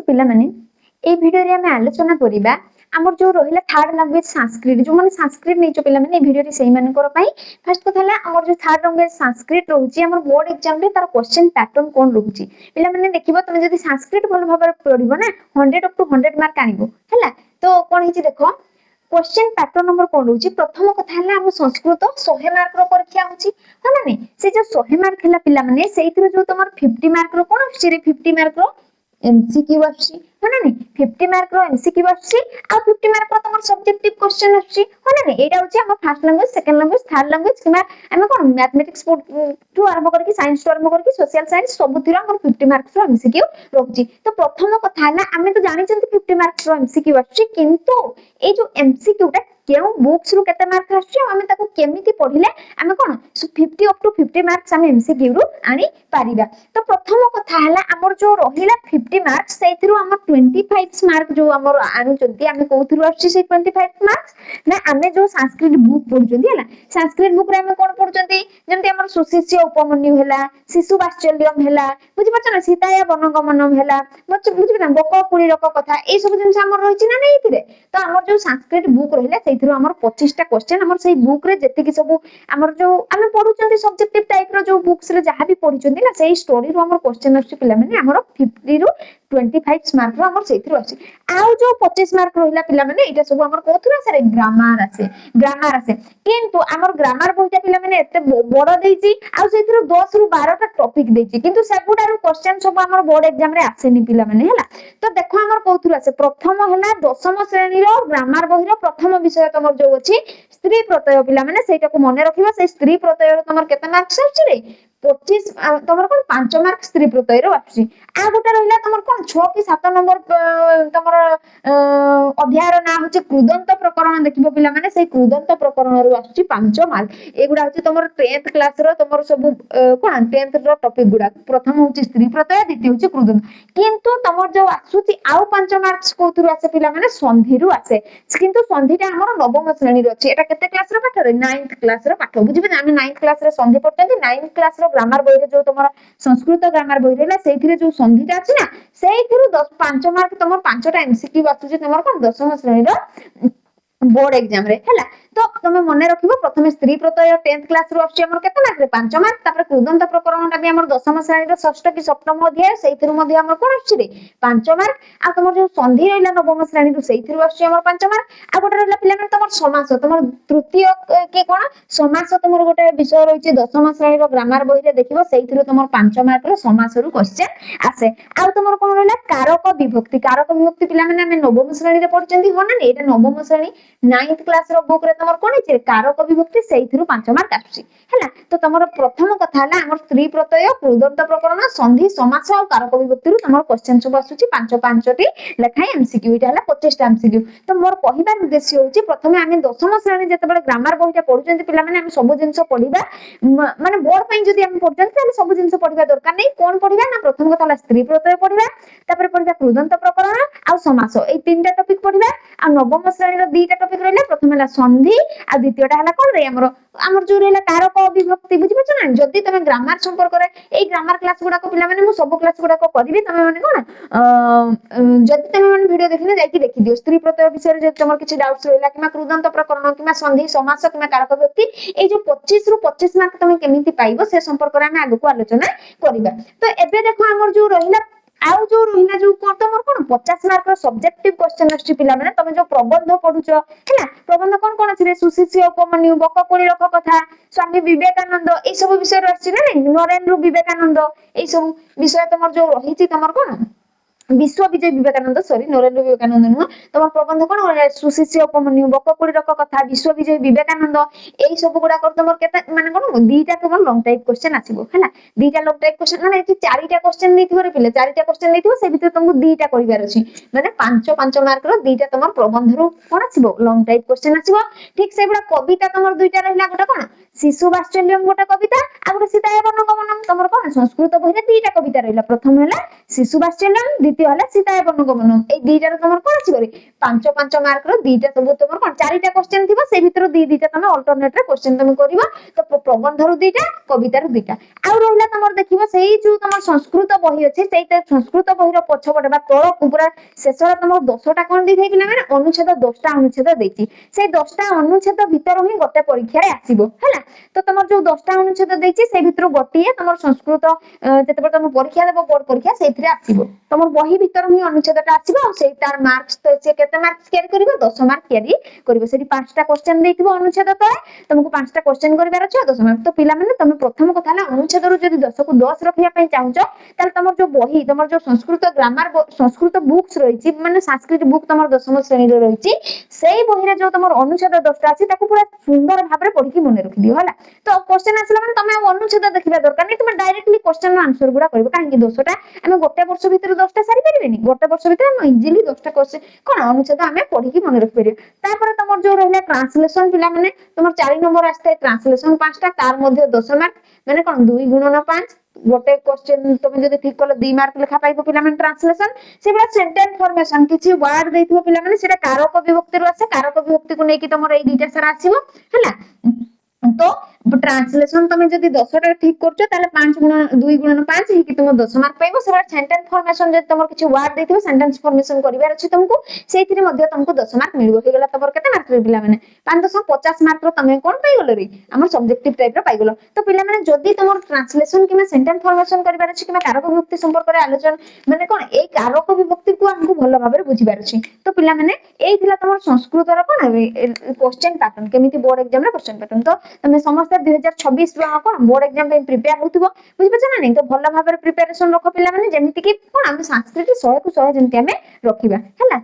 पिला माने ए वीडियो रे हमें आलोचना करिबा हमर जो रहिला थर्ड लैंग्वेज संस्कृत जो माने संस्कृत नै जो पिला माने ए वीडियो रे सेही मानकर पई फर्स्ट कथा हला हमर जो थर्ड लैंग्वेज संस्कृत रहउची हमर बोर्ड एग्जाम रे तार क्वेश्चन पैटर्न कोन रहउची पिला माने देखिबो तमे जदी संस्कृत भल भाबर पढिबो ना 100 अप टू 100 मार्क आनिबो हला तो कोन हिची देखो क्वेश्चन पैटर्न नंबर कोन रहउची प्रथम कथा हला हम संस्कृत 100 मार्क रो परीक्षा होची हला नै से जो 100 मार्क हला पिला माने सेइथिरो जो तमर 50 मार्क रो कोन आछि रे 50 मार्क रो एमसीक्यू आछि हना नै 50 मार्क रो एमसीक्यू आछि आ 50 मार्क रो तमर सब्जेक्टिव क्वेश्चन आछि हना नै एटा होची हम first language second language third language keema हम कोन मैथमेटिक्स टू आरंभ करके साइंस टू आरंभ करके सोशल साइंस सब थिरा हमर 50 मार्क्स रो एमसीक्यू रहउची तो प्रथम कथा हला हमें तो जानि चंती 50 मार्क्स रो एमसीक्यू आछि किंतु ए जो एमसीक्यू टा केउ बुक्स रो केते मार्क आछि हमें ताको केमिति पढिले हमें कोन 50 अप टू 50 मार्क्स हम एमसीक्यू रो आनी पारिबा तो प्रथम कथा हला हमर जो रहिला 50 मार्क्स सेथिरो हमर 25 मार्क जो हमर आनु चंती हमें कोथिरो आछि से 25 मार्क्स ना हमें जो संस्कृत बुक पढुचंती हला संस्कृत बुक रे हमें कोन पढुचंती जेमति हमर सुशिष्य उपमन्यु हला शिशु वात्सल्यम हला बुझि पछ ना सीताया वनगमनम हला बुझि ना बक पुली रक कथा ए सब जिंस हमर रहिछि ना नै इथिरे तो हमर जो संस्कृत बुक रहिला सेथिरो हमर 25 टा क्वेश्चन हमर सेही बुक रे जेति कि सब हमर जो हमें पढुचंती सब्जेक्टिव टाइप रो जो बुक्स रे जहां भी पढुचंती ना सेही स्टोरी रो हमर क्वेश्चन आछि पिला माने हमर 50 रो 25 मार्क रो हमर सेथिरो आछि आउ जो 25 मार्क रहिला पिला माने एटा सब हमर कोथुरा सारे ग्रामर आसे किंतु हमर ग्रामर बोलते पिला माने एते बड़ देइछि आउ सेथिरो 10 रो 12 टा टॉपिक देइछि किंतु सेगुडा रो क्वेश्चन सब हमर बोर्ड एग्जाम रे आसेनी पिला माने हला तो देखो हमर कोथुरा से प्रथम हला दशम श्रेणी रो ग्रामर बही रो प्रथम विषय तमर जो अछि स्त्री प्रत्यय पिला माने सेटा को मने रखिबा से स्त्री प्रत्यय रो तमर केते मार्क्स आछि रे 25 तमर कोन 5 मार्क स्त्री प्रत्यय रो आछि आ गोटा रहिला तमर कोन 6 की 7 नंबर तमर अध्याय रो नाम होछि कृदंत प्रकरण देखिबो पिला माने से कृदंत प्रकरण रो आछि 5 मार्क एगुडा होछि तमर 10th क्लास रो तमर सब कोन 10th रो टॉपिक गुडा प्रथम होछि स्त्री प्रत्यय द्वितीय होछि कृदंत किंतु तमर जो आसुति आउ 5 मार्क्स कोथुर आसे पिला माने संधि रो आसे किंतु संधिटा हमर नवम श्रेणी रो अछि एटा केते क्लास रो पाठ रे 9th क्लास रो पाठ बुझिबे ना हम 9th क्लास रे संधि पढतंती 9th क्लास रो ग्रामर बही रे जो तमर संस्कृत ग्रामर बही रे सेथिरे जो संधिटा अछि ना सेथिरो 5 मार्क तमर 5 टा एमसीक्यू आसुची तमर कोन दशम श्रेणी रो बोर्ड एग्जाम रे हला तो तमे मने रखिबो प्रथमे स्त्री प्रत्यय 10th क्लास रो आछि हमर केते मार्क रे 5 मार्क तापर कृदंत प्रकरण ता भी हमर दशम श्रेणी रो षष्ठ की सप्तम अध्याय सेथिरो मध्ये हमर कोन आछि रे 5 मार्क आ तमर जो संधि रहिला नवम श्रेणी रो सेथिरो आछि हमर 5 मार्क आ गोटे रहिला पिला माने तमर समास तमर तृतीय के कोन समास तमर गोटे विषय रहिछि दशम श्रेणी रो ग्रामर बही रे देखिबो सेथिरो तमर 5 मार्क रो समास रो क्वेश्चन आसे आ तमर कोन रहिला कारक विभक्ति पिला माने हम नवम श्रेणी रे पढचंती हो ना एटा नवम श्रेणी 9th क्लास रो बुक रे तमर कोन अछि कारक विभक्ति सेइथिरु 5 मार्क आछि हैला तो तमर प्रथम कथा हला हमर स्त्री प्रत्यय कृदंत प्रकरण संधि समास और कारक विभक्ति रु तमर क्वेश्चन सब आसुची 5 टी लेखाय एमसीक्यू इटा हला 25 टा एमसीक्यू तो मोर कहिबार उद्देश्य होची प्रथमे आमे दशम श्रेणी जते बेले ग्रामर बहिटा पढुचंती पिला माने हम सब जिंस पढिबा माने बोर्ड पई जदी हम पढचंती ताले सब जिंस पढिबा दरकार नै कोन पढिबा ना प्रथम कथा हला स्त्री प्रत्यय पढिबा तापर पढिबा कृदंत प्रकरण आ समास ए तीनटा टॉपिक पढिबा आ नवम श्रेणी रो दीटा टॉपिक रहला प्रथम हला संधि आ द्वितीयटा हला कोन रे हमर जो रहला कारक विभक्ति बुझि पछ ना जदी तमे ग्रामर संपर्क रे ए ग्रामर क्लास गुडा को पिला माने मु सब क्लास गुडा को करबी तमे माने कोन जदी तमे माने वीडियो देखिने जाई कि देखि दियो स्त्री प्रत्यय विषय रे जे तमर किछि डाउट्स रहला किमा कृदंत प्रकरण किमा संधि समास किमा कारक विभक्ति ए जो 25 रु 25 मार्क तमे केमिति पाइबो से संपर्क रे हम आगु को आलोचना करबा तो एबे देखो हमर जो रहिला आउ जो रहिला जो तमर कोन 50 मार्क रो सब्जेक्टिव क्वेश्चन आछि पिला माने तमे जो प्रबंध पढुछ हैला प्रबंध कोन कोन अछि रे सुशिष्य उपमन्यु बककोली रक कथा स्वामी विवेकानंद ए सब विषय रो अछि ना नरेंद्र विवेकानंद ए सब विषय तमर जो रहिछि तमर कोन विश्व विजय विवेकानंद सॉरी नरेंद्र विवेकानंद नु तमर प्रबंध कोन सुशिष्य उपमन्यु बककोली रक कथा विश्व विजय विवेकानंद एई सब गुडा कर तमर केता माने कोन दीटा तमर लॉन्ग टाइप क्वेश्चन आसीबो हैला दीटा लॉन्ग टाइप क्वेश्चन माने एति चारिटा क्वेश्चन नैथिबो रे पिले चारिटा क्वेश्चन नैथिबो से भितर तुमको दीटा करिवार अछि माने 5 मार्क रो दीटा तमर प्रबंध रो कोन आसीबो लॉन्ग टाइप क्वेश्चन आसीबो ठीक से बडा कविता तमर दुईटा रहला गोटा कोन शिशु वात्सल्यम गोटे कविता आ गोटे सीताय वर्णगमनम तमर कोन संस्कृत बहिरे दुईटा कविता रहिला प्रथम हला शिशु वात्सल्यम द्वितीय हला सीताय वर्णगमनम ए दुईटा रे तमर कोन आसी 5 मार्क रो दुईटा सब तमर कोन चारिटा क्वेश्चन थिबो से भितर दुईटा तमे अल्टरनेट रे क्वेश्चन तमे करबो तो प्रबंध रो दुईटा कविता रो दुईटा आ रहिला तमर देखिबो सेही जो तमर संस्कृत बही अछि सेही संस्कृत बही रो पछपटे बा तळ पूरा शेष रे तमर 10टा कोन दी थाइ पिला माने अनुच्छेद 10टा अनुच्छेद देछि से 10टा अनुच्छेद भितर ही गोटे परीक्षा रे आसीबो हैला तो तमर जो 10टा अनुच्छेद देछि से भितर गोटिए तमर संस्कृत जते तम परीक्षा देबो बोर्ड परीक्षा सेथिरे आसीबो तमर बही भितर ही अनुच्छेदटा आसीबो से तार मार्क्स तो से केते मार्क्स कैरी करिवो 10 मार्क कैरी करिवो सेठी 5टा क्वेश्चन देथिबो अनुच्छेद तळे तुमको 5टा क्वेश्चन करबार अछि 10 मार्क तो पिला माने तमे प्रथम कथा ना अनुच्छेद रो जदी 10 को 10 रखिया पई चाहउछ ताल तमर जो बही तमर जो संस्कृत ग्रामर संस्कृत बुक्स रहिछि माने संस्कृत बुक तमर 10म श्रेणी रे रहिछि सेही बही रे जो तमर अनुच्छेद 10टा अछि ताको पूरा सुंदर भाबरे पढि मने रखि दियो हला तो क्वेश्चन आसला माने तमे अनुच्छेद देखिबा दरकार नै तमे डायरेक्टली क्वेश्चन आंसर गुडा करबो काहे 200टा हमें गोटे वर्ष भीतर 10टा सारी परिबेनी गोटे वर्ष भीतर हम इजीली 10टा क्वेश्चन कोन अनुच्छेद हमें पढि मने रखि परिबे तापर तमर जो रहला ट्रांसलेशन पिला माने तमर 4 नंबर आस्ते ट्रांसलेशन 5टा तार मध्ये 10 मार्क माने कोन 2 गुणन 5 गोटे क्वेश्चन तुम जदी ठीक कलो 2 मार्क लेखा पाइबो पिला माने ट्रांसलेशन सेबा सेंटेंस फॉर्मेशन किछि वर्ड देथिबो पिला माने सेटा कारक विभक्ति रो आसे कारक विभक्ति को नेकी तमर ए दुईटा सारा आसीबो हला तो ट्रांसलेशन तुम जदी 10टा ठीक करछो ताले 5 गुणन 2 गुणन 5 ही कि तुम 10 मार्क पाइबो सेबा सेंटेंस फॉर्मेशन जदी तमर किछि वर्ड देथिबो सेंटेंस फॉर्मेशन करिवार अछि तुमको सेथिरे मध्ये तुमको 10 मार्क मिलबो हे गेला तमर केते मार्क रे पिला माने 550 मार्क रो तमे कोन पाइ गलो रे हमर सब्जेक्टिव टाइप रो पाइ गलो तो पिला माने जदी तमर ट्रांसलेशन किमा सेंटेंस फॉर्मेशन करिवार अछि किमा कारक विभक्ति संपर्क रे आलोचना माने कोन ए कारक विभक्ति को हमको भलो भाबरे बुझिबार अछि तो पिला माने एई थिला तमर संस्कृत रो कोन क्वेश्चन पैटर्न केमिति बोर्ड एग्जाम रे क्वेश्चन पैटर्न तो तमे समस्त 2026 कोन बोर्ड एग्जाम पे प्रिपेयर होतिबो बुझि पछ ना नै तो भलो भाबरे प्रिपरेशन रखो पिला माने जेमिति कि कोन हम संस्कृत 100 को 100 जेमिति हमें रखिबा हैला।